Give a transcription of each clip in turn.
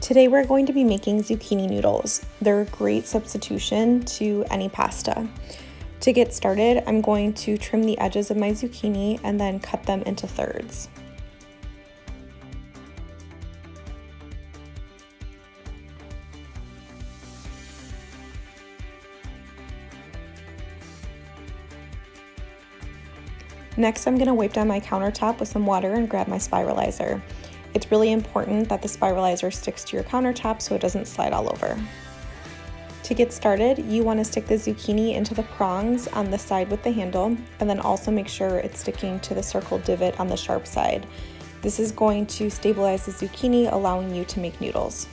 Today we're going to be making zucchini noodles. They're a great substitution to any pasta. To get started, I'm going to trim the edges of my zucchini and then cut them into thirds. Next, I'm going to wipe down my countertop with some water and grab my spiralizer. It's really important that the spiralizer sticks to your countertop so it doesn't slide all over. To get started, you want to stick the zucchini into the prongs on the side with the handle, and then also make sure it's sticking to the circle divot on the sharp side. This is going to stabilize the zucchini, allowing you to make noodles.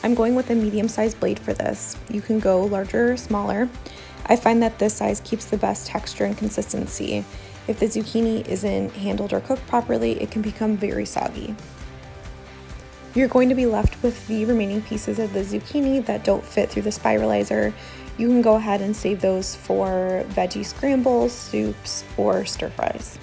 I'm going with a medium-sized blade for this. You can go larger or smaller. I find that this size keeps the best texture and consistency. If the zucchini isn't handled or cooked properly, it can become very soggy. You're going to be left with the remaining pieces of the zucchini that don't fit through the spiralizer. You can go ahead and save those for veggie scrambles, soups, or stir fries.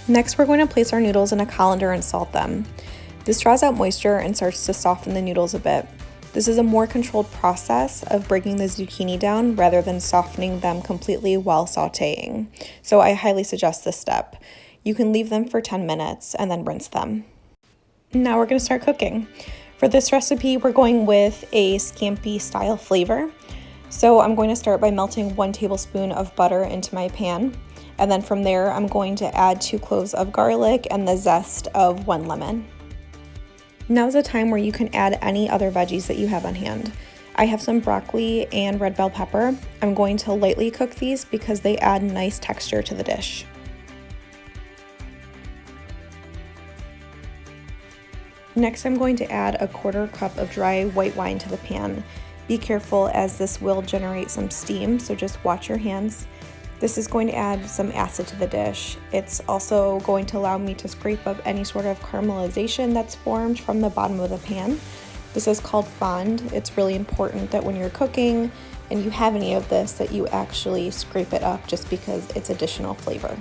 Next, we're going to place our noodles in a colander and salt them. This draws out moisture and starts to soften the noodles a bit. This is a more controlled process of breaking the zucchini down rather than softening them completely while sauteing. So I highly suggest this step. You can leave them for 10 minutes and then rinse them. Now we're going to start cooking. For this recipe, we're going with a Scampi style flavor. So I'm going to start by melting 1 tablespoon of butter into my pan. And then from there, I'm going to add 2 cloves of garlic and the zest of 1 lemon. Now's a time where you can add any other veggies that you have on hand. I have some broccoli and red bell pepper. I'm going to lightly cook these because they add nice texture to the dish. Next, I'm going to add a 1/4 cup of dry white wine to the pan. Be careful as this will generate some steam, so just watch your hands. This is going to add some acid to the dish. It's also going to allow me to scrape up any sort of caramelization that's formed from the bottom of the pan. This is called fond. It's really important that when you're cooking and you have any of this, that you actually scrape it up just because it's additional flavor.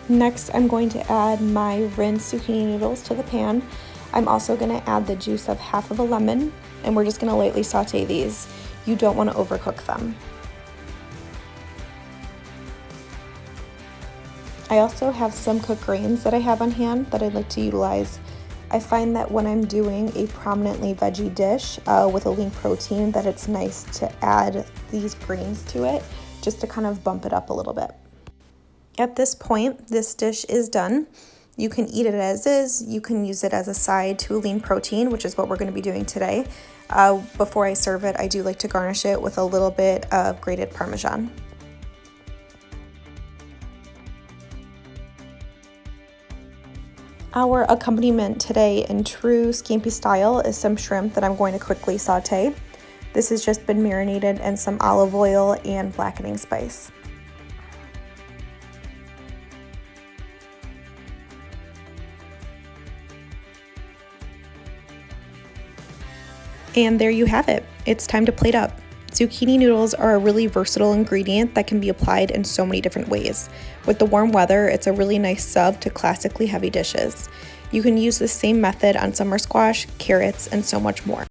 Next, I'm going to add my rinsed zucchini noodles to the pan. I'm also going to add the juice of half of a lemon, and we're just going to lightly saute these. You don't want to overcook them. I also have some cooked grains that I have on hand that I'd like to utilize. I find that when I'm doing a prominently veggie dish with a lean protein, that it's nice to add these grains to it just to kind of bump it up a little bit. At this point, this dish is done. You can eat it as is. You can use it as a side to a lean protein, which is what we're going to be doing today. Before I serve it, I do like to garnish it with a little bit of grated Parmesan. Our accompaniment today in true Scampi style is some shrimp that I'm going to quickly saute. This has just been marinated in some olive oil and blackening spice. And there you have it. It's time to plate up. Zucchini noodles are a really versatile ingredient that can be applied in so many different ways. With the warm weather, it's a really nice sub to classically heavy dishes. You can use the same method on summer squash, carrots, and so much more.